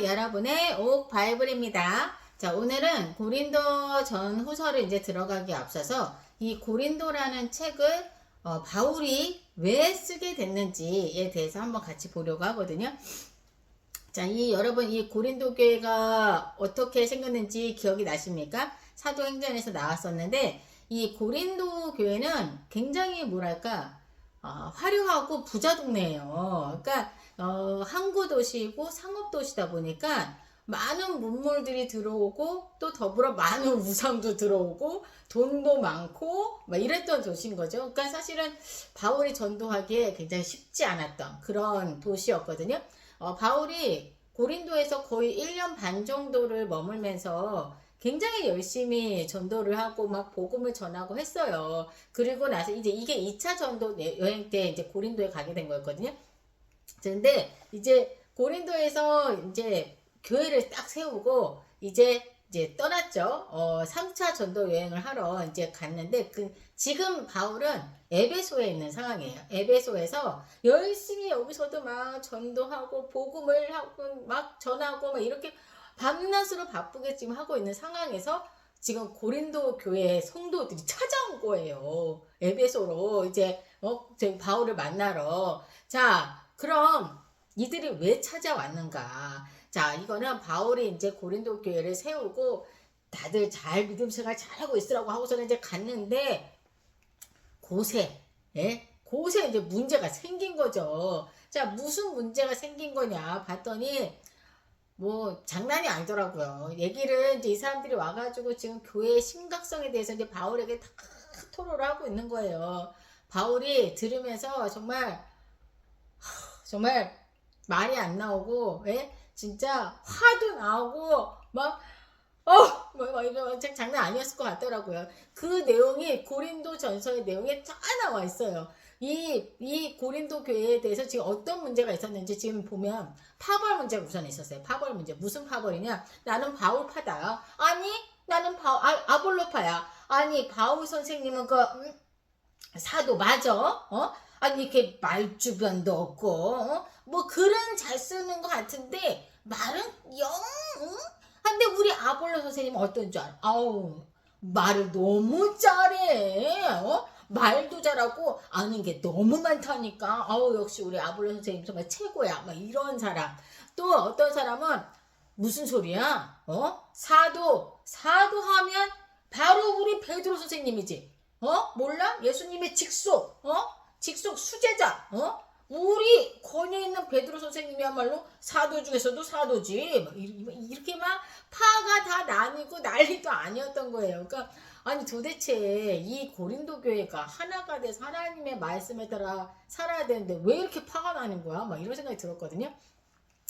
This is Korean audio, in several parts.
여러분의 옥 바이블입니다. 자, 오늘은 고린도 전 후서를 이제 들어가기 앞서서 이 고린도라는 책을 바울이 왜 쓰게 됐는지에 대해서 한번 같이 보려고 하거든요. 자, 여러분 이 고린도 교회가 어떻게 생겼는지 기억이 나십니까? 사도행전에서 나왔었는데 이 고린도 교회는 굉장히 뭐랄까 화려하고 부자 동네예요. 그러니까 항구 도시이고 상업 도시다 보니까 많은 문물들이 들어오고 또 더불어 많은 우상도 들어오고 돈도 많고 막 이랬던 도시인 거죠. 그러니까 사실은 바울이 전도하기에 굉장히 쉽지 않았던 그런 도시였거든요. 바울이 고린도에서 거의 1년 반 정도를 머물면서 굉장히 열심히 전도를 하고 막 복음을 전하고 했어요. 그리고 나서 이제 이게 2차 전도 여행 때 이제 고린도에 가게 된 거였거든요. 근데 이제 고린도에서 이제 교회를 딱 세우고 이제 떠났죠. 3차 전도 여행을 하러 이제 갔는데 지금 바울은 에베소에 있는 상황이에요. 에베소에서 열심히 여기서도 막 전도하고 복음을 하고 막 전하고 막 이렇게 밤낮으로 바쁘게 지금 하고 있는 상황에서 지금 고린도 교회 성도들이 찾아온 거예요. 에베소로 이제 저희 바울을 만나러. 자, 그럼 이들이 왜 찾아왔는가? 자, 이거는 바울이 이제 고린도 교회를 세우고 다들 잘 믿음 생활 잘하고 있으라고 하고서는 이제 갔는데 곳에 이제 문제가 생긴 거죠. 자, 무슨 문제가 생긴 거냐 봤더니 뭐 장난이 아니더라고요. 얘기를 이제 이 사람들이 와가지고 지금 교회의 심각성에 대해서 이제 바울에게 다 토로를 하고 있는 거예요. 바울이 들으면서 정말 말이 안 나오고, 진짜 화도 나오고 이거 장난 아니었을 것 같더라고요. 그 내용이 고린도 전서의 내용에 다 나와 있어요. 이 고린도 교회에 대해서 지금 어떤 문제가 있었는지 지금 보면 파벌 문제가 우선 있었어요. 파벌 문제. 무슨 파벌이냐? 나는 바울파다. 아니, 나는 아볼로파야. 아니, 바울 선생님은 사도 맞아? 아니, 이렇게 말주변도 없고, 뭐 그런 잘 쓰는 것 같은데, 말은 응? 근데 우리 아볼로 선생님은 어떤 줄 알아? 아우, 말을 너무 잘해. 말도 잘하고 아는 게 너무 많다니까. 아우, 역시 우리 아볼로 선생님 정말 최고야. 막 이런 사람. 또 어떤 사람은 무슨 소리야? 사도 하면 바로 우리 베드로 선생님이지. 몰라? 예수님의 직속. 직속 수제자. 우리 권위에 있는 베드로 선생님이야말로 사도 중에서도 사도지. 이렇게 막 파가 다 나뉘고 난리도 아니었던 거예요. 그러니까 아니 도대체 이 고린도 교회가 하나가 돼서 하나님의 말씀에 따라 살아야 되는데 왜 이렇게 파가 나는 거야? 막 이런 생각이 들었거든요.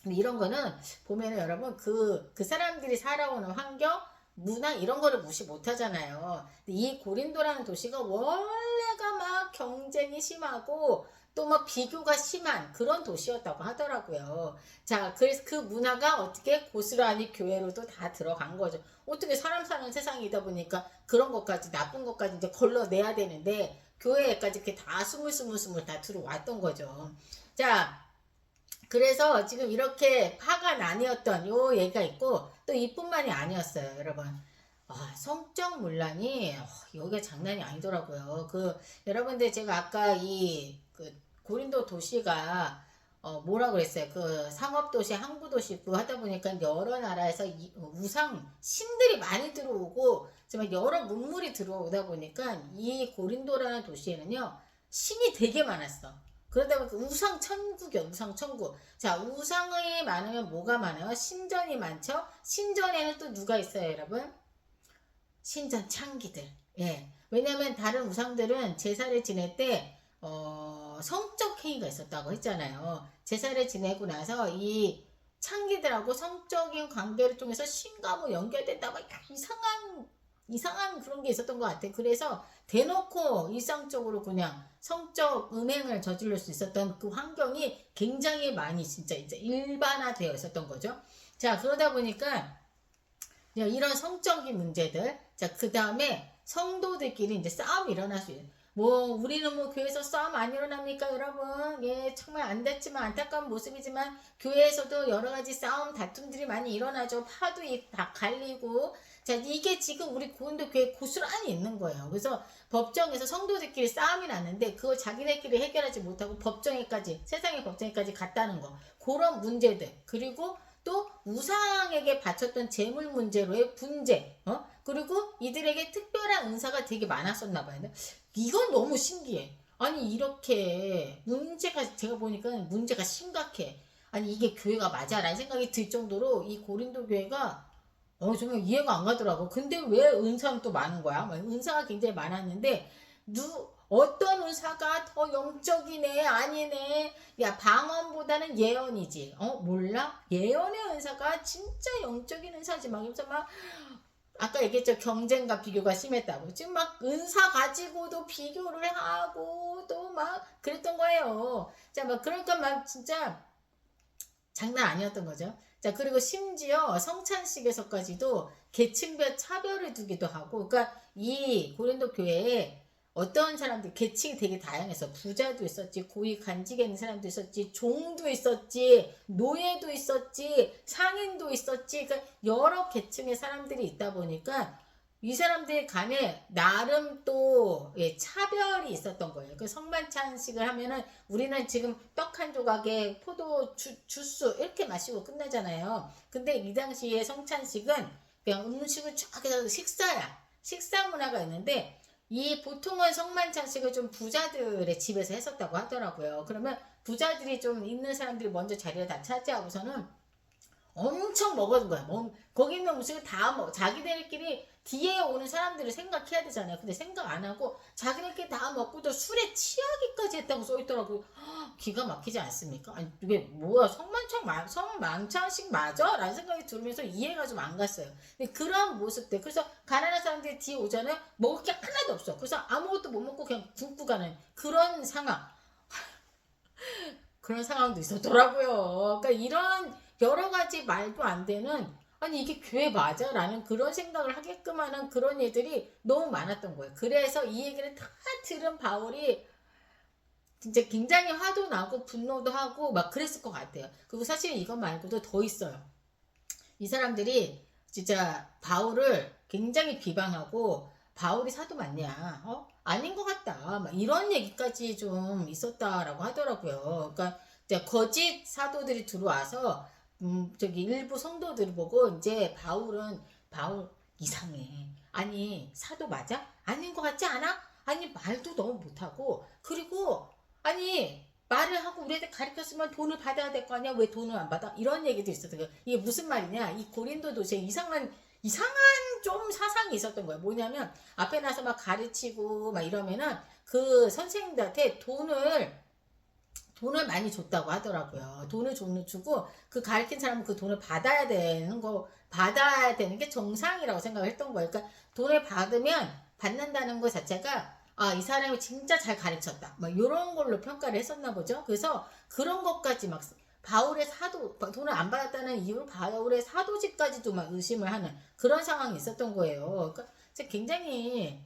근데 이런 거는 보면은 여러분 그 사람들이 살아오는 환경, 문화 이런 거를 무시 못 하잖아요. 근데 이 고린도라는 도시가 원래가 막 경쟁이 심하고 또 막 비교가 심한 그런 도시였다고 하더라고요. 자, 그래서 그 문화가 어떻게 고스란히 교회로도 다 들어간 거죠. 어떻게 사람 사는 세상이다 보니까 그런 것까지 나쁜 것까지 이제 걸러내야 되는데 교회에까지 이렇게 다 스물스물 다 들어왔던 거죠. 자, 그래서 지금 이렇게 파가 나뉘었던 요 얘기가 있고 또 이뿐만이 아니었어요, 여러분. 성적 문란이 여기가 장난이 아니더라고요. 여러분들 제가 아까 고린도 도시가 뭐라 그랬어요? 상업 도시, 항구 도시 있고 하다 보니까 여러 나라에서 우상 신들이 많이 들어오고 정말 여러 문물이 들어오다 보니까 이 고린도라는 도시에는요 신이 되게 많았어. 그러다 보니까 우상 천국이요, 우상 천국. 자, 우상이 많으면 뭐가 많아요? 신전이 많죠? 신전에는 또 누가 있어요, 여러분? 신전 창기들. 예. 왜냐면 다른 우상들은 제사를 지낼 때 성적 행위가 있었다고 했잖아요. 제사를 지내고 나서 이 창기들하고 성적인 관계를 통해서 신과 뭐 연결된다 막 이상한 그런 게 있었던 것 같아. 그래서 대놓고 일상적으로 그냥 성적 음행을 저지를 수 있었던 그 환경이 굉장히 많이 진짜 이제 일반화되어 있었던 거죠. 자, 그러다 보니까 이런 성적인 문제들, 자, 그 다음에 성도들끼리 이제 싸움이 일어날 수 있어요. 뭐 우리는 뭐 교회에서 싸움 안 일어납니까 여러분? 예, 정말 안 됐지만 안타까운 모습이지만 교회에서도 여러 가지 싸움 다툼들이 많이 일어나죠. 파도 다 갈리고. 자, 이게 지금 우리 고린도 교회 고스란히 있는 거예요. 그래서 법정에서 성도들끼리 싸움이 났는데 그걸 자기네끼리 해결하지 못하고 법정에까지, 세상의 법정에까지 갔다는 거. 그런 문제들. 그리고 또 우상에게 바쳤던 재물 문제로의 분쟁, 그리고 이들에게 특별한 은사가 되게 많았었나 봐요. 이건 너무 신기해. 아니 이렇게 문제가, 제가 보니까 문제가 심각해. 아니 이게 교회가 맞아? 라는 생각이 들 정도로 이 고린도 교회가 정말 이해가 안 가더라고. 근데 왜 은사는 또 많은 거야? 은사가 굉장히 많았는데 어떤 은사가 더 영적이네 아니네. 야, 방언보다는 예언이지. 몰라? 예언의 은사가 진짜 영적인 은사지. 막 이러면서 막 아까 얘기했죠. 경쟁과 비교가 심했다고. 지금 막 은사 가지고도 비교를 하고 또 막 그랬던 거예요. 자, 막 그러니까 막 진짜 장난 아니었던 거죠. 자, 그리고 심지어 성찬식에서까지도 계층별 차별을 두기도 하고, 그러니까 이 고린도 교회에 어떤 사람들 계층이 되게 다양해서 부자도 있었지, 고위 간직에 있는 사람도 있었지, 종도 있었지, 노예도 있었지, 상인도 있었지, 그러니까 여러 계층의 사람들이 있다 보니까 이 사람들 간에 나름 또 차별이 있었던 거예요. 그 성만찬식을 하면은 우리는 지금 떡 한 조각에 포도 주스 이렇게 마시고 끝나잖아요. 근데 이 당시에 성찬식은 그냥 음식을 쫙 해서 식사야. 식사 문화가 있는데 이 보통은 성만찬식을 좀 부자들의 집에서 했었다고 하더라고요. 그러면 부자들이 좀 있는 사람들이 먼저 자리를 다 차지하고서는 엄청 먹어준 거야. 거기 있는 음식을 다 자기들끼리 뒤에 오는 사람들을 생각해야 되잖아요. 근데 생각 안 하고 자기들끼리 다 먹고 또 술에 취하기까지 했다고 써있더라고요. 기가 막히지 않습니까? 아니 이게 뭐야, 성만찬식 맞아? 라는 생각이 들으면서 이해가 좀 안 갔어요. 근데 그런 모습들, 그래서 가난한 사람들이 뒤에 오잖아요. 먹을 게 하나도 없어. 그래서 아무것도 못 먹고 그냥 굶고 가는 그런 상황. 그런 상황도 있었더라고요. 그러니까 이런 여러 가지 말도 안 되는, 아니 이게 교회 맞아? 라는 그런 생각을 하게끔 하는 그런 일들이 너무 많았던 거예요. 그래서 이 얘기를 다 들은 바울이 진짜 굉장히 화도 나고 분노도 하고 막 그랬을 것 같아요. 그리고 사실 이것 말고도 더 있어요. 이 사람들이 진짜 바울을 굉장히 비방하고 바울이 사도 맞냐? 아닌 것 같다. 막 이런 얘기까지 좀 있었다라고 하더라고요. 그러니까 이제 거짓 사도들이 들어와서 저기 일부 성도들이 보고 이제 바울 이상해. 아니 사도 맞아? 아닌 것 같지 않아? 아니 말도 너무 못하고 그리고 아니 말을 하고 우리한테 가르쳤으면 돈을 받아야 될 거 아니야? 왜 돈을 안 받아? 이런 얘기도 있었어요. 이게 무슨 말이냐? 이 고린도 도시에 이상한 좀 사상이 있었던 거예요. 뭐냐면 앞에 나서 막 가르치고 막 이러면은 그 선생님들한테 돈을 많이 줬다고 하더라고요. 돈을 주고 그 가르친 사람은 그 돈을 받아야 되는 게 정상이라고 생각을 했던 거예요. 그러니까 돈을 받는다는 것 자체가 이 사람이 진짜 잘 가르쳤다. 막 이런 걸로 평가를 했었나 보죠. 그래서 그런 것까지 막 돈을 안 받았다는 이유로 바울의 사도직까지도 막 의심을 하는 그런 상황이 있었던 거예요. 그러니까 굉장히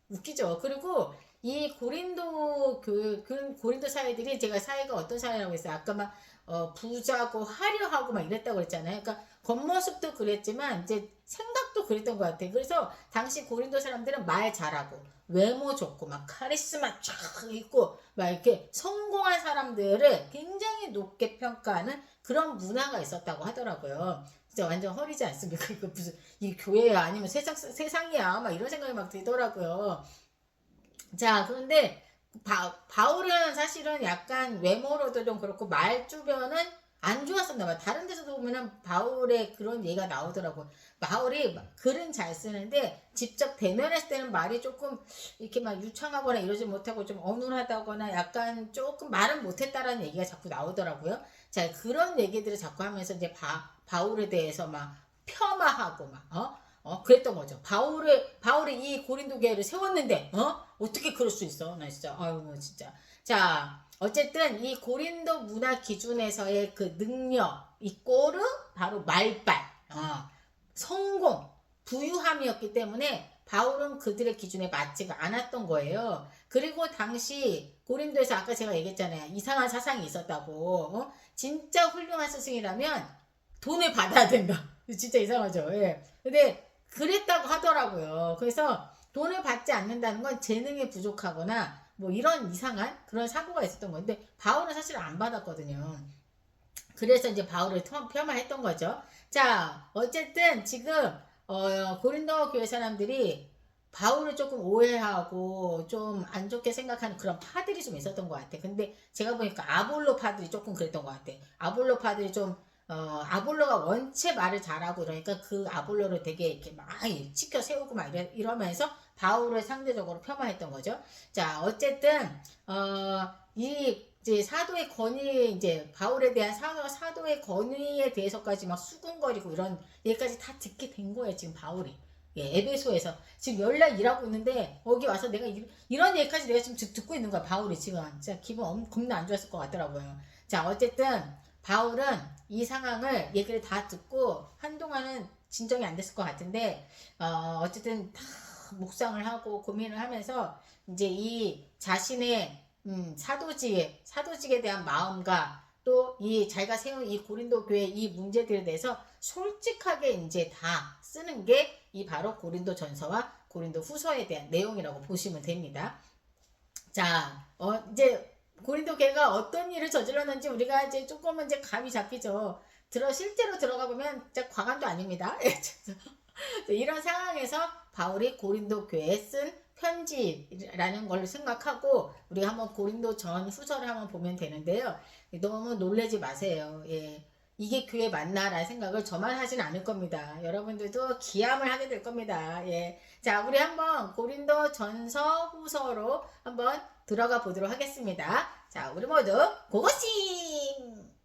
웃기죠. 그리고 이 고린도 사회들이, 제가 사회가 어떤 사회라고 했어요. 아까 막 부자고 화려하고 막 이랬다고 그랬잖아요. 그러니까 겉모습도 그랬지만 이제 생각도 그랬던 것 같아요. 그래서 당시 고린도 사람들은 말 잘하고 외모 좋고 막 카리스마 쫙 있고 막 이렇게 성공한 사람들을 굉장히 높게 평가하는 그런 문화가 있었다고 하더라고요. 진짜 완전 허리지 않습니까? 이거 무슨 이 교회야 아니면 세상이야 막 이런 생각이 막 들더라고요. 자, 그런데 바울은 사실은 약간 외모로도 좀 그렇고 말주변은 안 좋았었나 봐. 다른 데서도 보면은 바울의 그런 얘기가 나오더라고. 바울이 글은 잘 쓰는데 직접 대면했을 때는 말이 조금 이렇게 막 유창하거나 이러지 못하고 좀 어눌하다거나 약간 조금 말은 못했다라는 얘기가 자꾸 나오더라고요. 자, 그런 얘기들을 자꾸 하면서 이제 바울에 대해서 막 폄하하고 그랬던 거죠. 바울이 이 고린도 교회를 세웠는데, 어떻게 그럴 수 있어? 나 진짜, 아유, 진짜. 자, 어쨌든 이 고린도 문화 기준에서의 그 능력, 이 꼬르, 바로 말빨, 성공, 부유함이었기 때문에 바울은 그들의 기준에 맞지가 않았던 거예요. 그리고 당시 고린도에서 아까 제가 얘기했잖아요. 이상한 사상이 있었다고. 진짜 훌륭한 스승이라면 돈을 받아야 된다. 진짜 이상하죠. 예. 근데 그랬다고 하더라고요. 그래서 돈을 받지 않는다는 건 재능이 부족하거나 뭐 이런 이상한 그런 사고가 있었던 건데 바울은 사실 안 받았거든요. 그래서 이제 바울을 폄하했던 거죠. 자, 어쨌든 지금 고린도 교회 사람들이 바울을 조금 오해하고 좀 안 좋게 생각하는 그런 파들이 좀 있었던 것 같아. 근데 제가 보니까 아볼로 파들이 조금 그랬던 것 같아. 아볼로 파들이 좀 아볼로가 원체 말을 잘하고 그러니까 그 아볼로를 되게 이렇게 막 치켜 세우고 막 이러면서 바울을 상대적으로 폄하했던 거죠. 자, 어쨌든 이 이제 사도의 권위 이제 바울에 대한 사도의 권위에 대해서까지 막 수군거리고 이런 얘기까지 다 듣게 된 거예요. 지금 바울이. 예, 에베소에서 지금 열날 일하고 있는데 거기 와서 내가 이런 얘기까지 내가 지금 듣고 있는 거야. 바울이 지금 진짜 기분 겁나 안 좋았을 것 같더라고요. 자, 어쨌든 바울은 이 상황을 얘기를 다 듣고 한동안은 진정이 안 됐을 것 같은데 어쨌든 다 묵상을 하고 고민을 하면서 이제 이 자신의 사도직에 대한 마음과 또 이 자기가 세운 이 고린도 교회 이 문제들에 대해서 솔직하게 이제 다 쓰는 게 이 바로 고린도 전서와 고린도 후서에 대한 내용이라고 보시면 됩니다. 자, 이제 고린도 교회가 어떤 일을 저질렀는지 우리가 이제 조금은 이제 감이 잡히죠. 실제로 들어가 보면 진짜 과감도 아닙니다. 이런 상황에서 바울이 고린도 교회에 쓴 편지라는 걸 생각하고 우리가 한번 고린도 전 후서를 한번 보면 되는데요. 너무 놀라지 마세요. 예. 이게 교회 맞나라는 생각을 저만 하진 않을 겁니다. 여러분들도 기함을 하게 될 겁니다. 예. 자, 우리 한번 고린도 전서 후서로 한번 들어가 보도록 하겠습니다. 자, 우리 모두 고고싱!